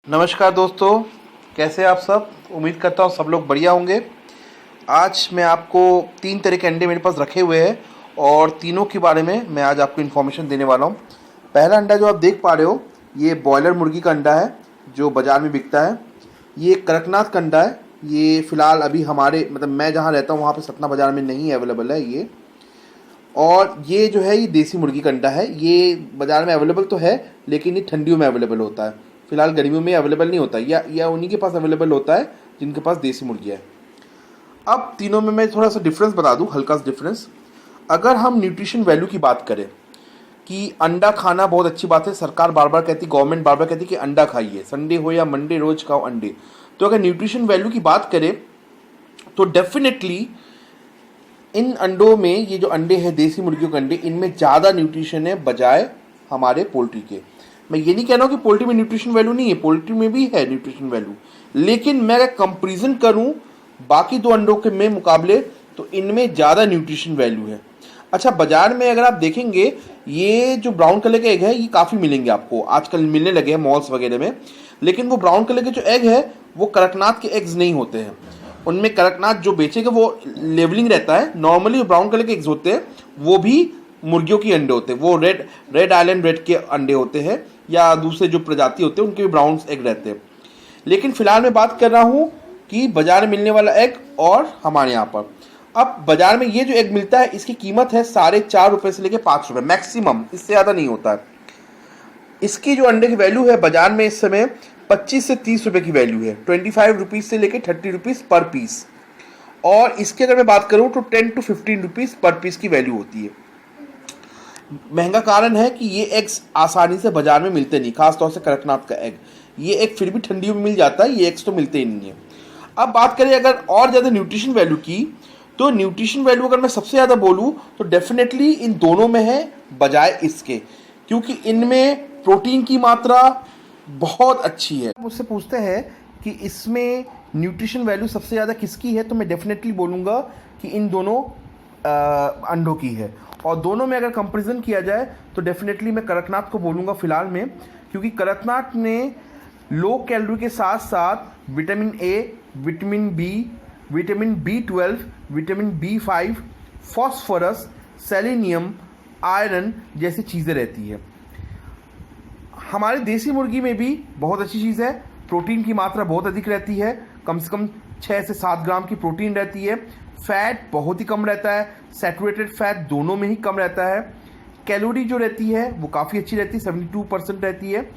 नमस्कार दोस्तों, कैसे हैं आप सब। उम्मीद करता हूँ सब लोग बढ़िया होंगे। आज मैं आपको 3 तरह के अंडे मेरे पास रखे हुए हैं और तीनों के बारे में मैं आज आपको इन्फॉर्मेशन देने वाला हूँ। पहला अंडा जो आप देख पा रहे हो, ये बॉयलर मुर्गी का अंडा है जो बाज़ार में बिकता है। ये कड़कनाथ का अंडा है। ये फ़िलहाल अभी हमारे मैं जहाँ रहता हूँ वहाँ पर सतना बाज़ार में नहीं अवेलेबल है ये। और ये जो है ये देसी मुर्गी का अंडा है। ये बाज़ार में अवेलेबल तो है लेकिन ये ठंडियों में अवेलेबल होता है। फ़िलहाल गर्मियों में अवेलेबल नहीं होता, या उन्हीं के पास अवेलेबल होता है जिनके पास देसी मुर्गी है। अब तीनों में मैं थोड़ा सा डिफरेंस बता दूं, हल्का सा डिफरेंस। अगर हम न्यूट्रिशन वैल्यू की बात करें कि अंडा खाना बहुत अच्छी बात है, सरकार बार बार कहती, गवर्नमेंट बार बार कहती कि अंडा खाइए, संडे हो या मंडे रोज खाओ अंडे। तो अगर न्यूट्रिशन वैल्यू की बात करें तो डेफिनेटली इन अंडों में, ये जो अंडे हैं देसी मुर्गियों के अंडे, इनमें ज़्यादा न्यूट्रिशन है बजाय हमारे पोल्ट्री के। मैं ये नहीं कह रहा हूँ कि पोल्ट्री में न्यूट्रिशन वैल्यू नहीं है, पोल्ट्री में भी है न्यूट्रिशन वैल्यू, लेकिन मैं अगर कंपेरिजन करूँ बाकी दो अंडों के में मुकाबले तो इनमें ज़्यादा न्यूट्रिशन वैल्यू है। अच्छा, बाज़ार में अगर आप देखेंगे ये जो ब्राउन कलर के एग है ये काफ़ी मिलेंगे आपको, आजकल मिलने लगे हैं मॉल्स वगैरह में। लेकिन वो ब्राउन कलर के जो एग है वो कड़कनाथ के एग्स नहीं होते हैं। उनमें कड़कनाथ जो बेचेगा वो लेवलिंग रहता है। नॉर्मली ब्राउन कलर के एग्स होते हैं वो भी मुर्गियों के अंडे होते हैं, वो रेड आइलैंड रेड के अंडे होते हैं, या दूसरे जो प्रजाति होते हैं उनके भी ब्राउन एग रहते हैं। लेकिन फिलहाल मैं बात कर रहा हूँ कि बाजार में मिलने वाला एग और हमारे यहाँ पर। अब बाजार में ये जो एग मिलता है इसकी कीमत है 4.5 से लेकर 5 रुपये मैक्सिमम, इससे ज़्यादा नहीं होता है। इसकी जो अंडे की वैल्यू है बाजार में इस समय 25 से 30 रुपये की वैल्यू है, 25 रुपीज़ से लेकर 30 रुपीज़ पर पीस। और इसकी अगर मैं बात करूं तो 10 to 15 रुपीज़ पर पीस की वैल्यू होती है। महंगा कारण है कि ये एग्स आसानी से बाजार में मिलते नहीं, खासतौर से कड़कनाथ का एग। ये एग फिर भी ठंडियों में मिल जाता है, ये एग्स तो मिलते ही नहीं है। अब बात करें अगर और ज़्यादा न्यूट्रिशन वैल्यू की, तो न्यूट्रिशन वैल्यू अगर मैं सबसे ज़्यादा बोलूँ तो डेफिनेटली इन दोनों में है बजाय इसके, क्योंकि इनमें प्रोटीन की मात्रा बहुत अच्छी है। मुझसे पूछते हैं कि इसमें न्यूट्रिशन वैल्यू सबसे ज़्यादा किसकी है, तो मैं डेफिनेटली बोलूँगा कि इन दोनों अंडों की है। और दोनों में अगर कंपैरिजन किया जाए तो डेफिनेटली मैं कड़कनाथ को बोलूँगा फ़िलहाल में, क्योंकि कड़कनाथ ने लो कैलोरी के साथ साथ vitamin A, vitamin B, vitamin B12, vitamin B5, phosphorus, selenium, iron जैसी चीज़ें रहती है। हमारे देसी मुर्गी में भी बहुत अच्छी चीज़ है, प्रोटीन की मात्रा बहुत अधिक रहती है, कम से कम 6 से 7 ग्राम की प्रोटीन रहती है। फैट बहुत ही कम रहता है, सैचुरेटेड फैट दोनों में ही कम रहता है। कैलोरी जो रहती है वो काफ़ी अच्छी रहती है, 72% रहती है,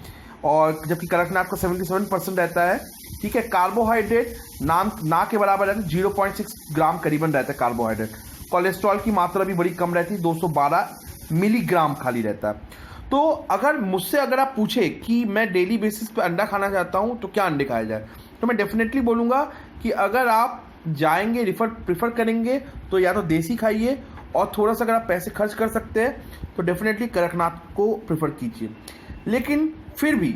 और जबकि कड़कनाथ का 77% रहता है। ठीक है, कार्बोहाइड्रेट ना के बराबर रहता है, 0.6 ग्राम करीबन रहता है कार्बोहाइड्रेट। कोलेस्ट्रॉल की मात्रा भी बड़ी कम रहती है, 212 मिलीग्राम खाली रहता है। तो अगर आप पूछे कि मैं डेली बेसिस पे अंडा खाना चाहता हूँ तो क्या अंडे खाया जाए, तो मैं डेफिनेटली बोलूँगा कि अगर आप जाएंगे प्रीफर करेंगे तो या तो देसी खाइए, और थोड़ा सा अगर आप पैसे खर्च कर सकते हैं तो डेफिनेटली कड़कनाथ को प्रीफर कीजिए। लेकिन फिर भी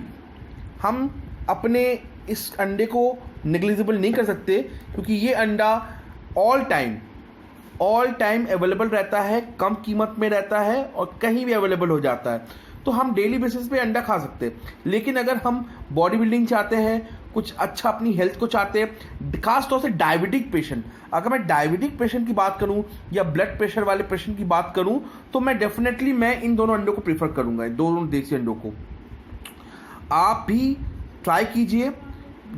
हम अपने इस अंडे को नेग्लिजिबल नहीं कर सकते, क्योंकि ये अंडा ऑल टाइम अवेलेबल रहता है, कम कीमत में रहता है और कहीं भी अवेलेबल हो जाता है। तो हम डेली बेसिस पे अंडा खा सकते हैं। लेकिन अगर हम बॉडी बिल्डिंग चाहते हैं, कुछ अच्छा अपनी हेल्थ को चाहते हैं, खास तौर से डायबिटिक पेशेंट, अगर मैं डायबिटिक पेशेंट की बात करूं या ब्लड प्रेशर वाले पेशेंट की बात करूं, तो मैं डेफिनेटली इन दोनों अंडों को प्रीफर करूंगा, दोनों देसी अंडों को। आप भी ट्राई कीजिए।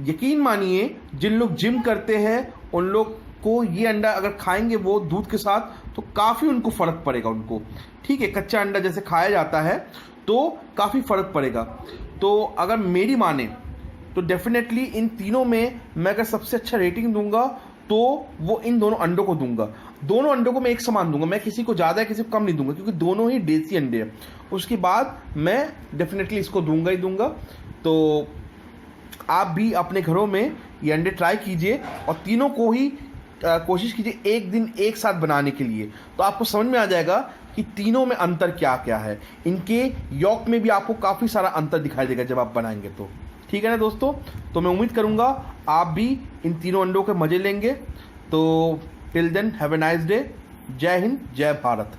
यकीन मानिए, जिन लोग जिम करते हैं उन लोग को ये अंडा अगर खाएंगे वो दूध के साथ, तो काफ़ी उनको फ़र्क पड़ेगा उनको। ठीक है, कच्चा अंडा जैसे खाया जाता है तो काफ़ी फ़र्क पड़ेगा। तो अगर मेरी माने तो डेफिनेटली इन तीनों में मैं अगर सबसे अच्छा रेटिंग दूंगा तो वो इन दोनों अंडों को दूंगा। दोनों अंडों को मैं एक समान दूंगा, मैं किसी को ज़्यादा किसी को कम नहीं दूंगा, क्योंकि दोनों ही देसी अंडे हैं। उसके बाद मैं डेफिनेटली इसको दूंगा ही दूंगा। तो आप भी अपने घरों में ये अंडे ट्राई कीजिए और तीनों को ही कोशिश कीजिए एक दिन एक साथ बनाने के लिए, तो आपको समझ में आ जाएगा कि तीनों में अंतर क्या क्या है। इनके यॉक में भी आपको काफ़ी सारा अंतर दिखाई देगा जब आप बनाएंगे तो। ठीक है ना दोस्तों, तो मैं उम्मीद करूँगा आप भी इन तीनों अंडों के मज़े लेंगे। तो till then have a nice day. जय हिंद, जय भारत।